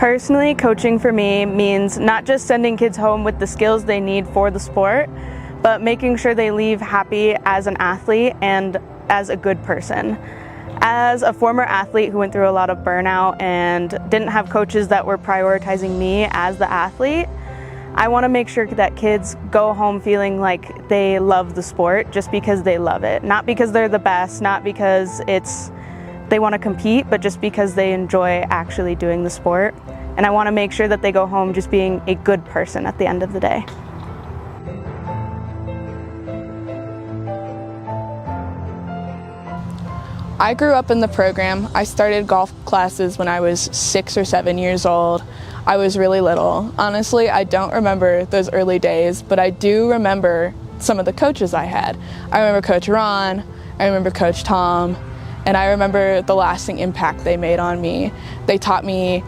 Personally, coaching for me means not just sending kids home with the skills they need for the sport, but making sure they leave happy as an athlete and as a good person. As a former athlete who went through a lot of burnout and didn't have coaches that were prioritizing me as the athlete, I want to make sure that kids go home feeling like they love the sport just because they love it. Not because they're the best, not because they want to compete, but just because they enjoy actually doing the sport. And I want to make sure that they go home just being a good person at the end of the day. I grew up in the program. I started golf classes when I was 6 or 7 years old. I was really little. Honestly, I don't remember those early days, but I do remember some of the coaches I had. I remember Coach Ron, I remember Coach Tom, and I remember the lasting impact they made on me. They taught me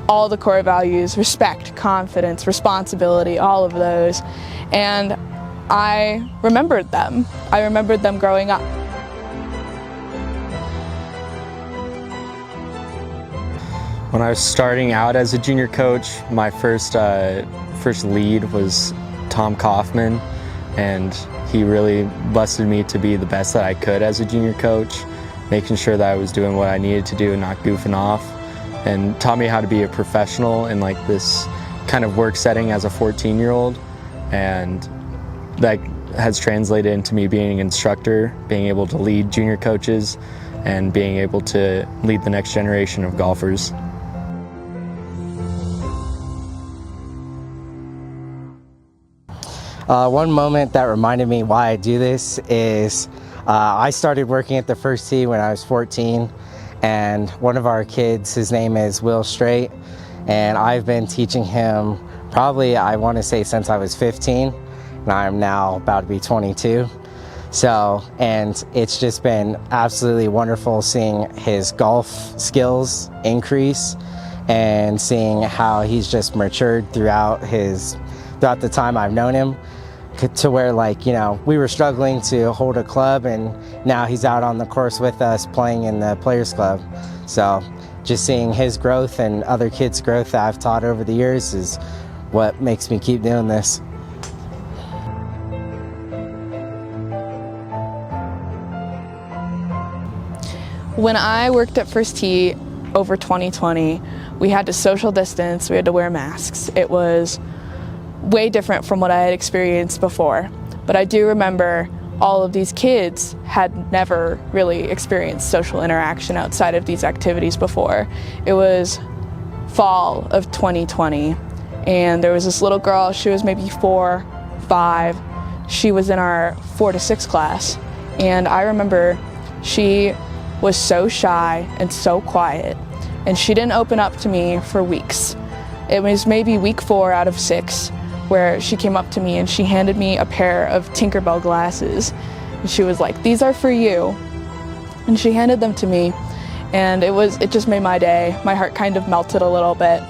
all the core values: respect, confidence, responsibility, all of those. And I remembered them. I remembered them growing up. When I was starting out as a junior coach, my first lead was Tom Kaufman, and he really busted me to be the best that I could as a junior coach, making sure that I was doing what I needed to do and not goofing off, and taught me how to be a professional in like this kind of work setting as a 14-year-old, and that has translated into me being an instructor, being able to lead junior coaches, and being able to lead the next generation of golfers. One moment that reminded me why I do this is I started working at the First Tee when I was 14, and one of our kids, his name is Will Straight, and I've been teaching him probably, I want to say, since I was 15, and I'm now about to be 22. So, and it's just been absolutely wonderful seeing his golf skills increase and seeing how he's just matured throughout the time I've known him, to where, like, you know, we were struggling to hold a club, and now he's out on the course with us playing in the Players Club. So just seeing his growth and other kids' growth that I've taught over the years is what makes me keep doing this. When I worked at First Tee over 2020, we had to social distance, we had to wear masks. It was way different from what I had experienced before. But I do remember all of these kids had never really experienced social interaction outside of these activities before. It was fall of 2020, and there was this little girl, she was maybe 4, 5. She was in our 4 to 6 class, and I remember she was so shy and so quiet, and she didn't open up to me for weeks. It was maybe week 4 out of 6 where she came up to me and she handed me a pair of Tinkerbell glasses. And she was like, "These are for you." And she handed them to me, and it just made my day. My heart kind of melted a little bit.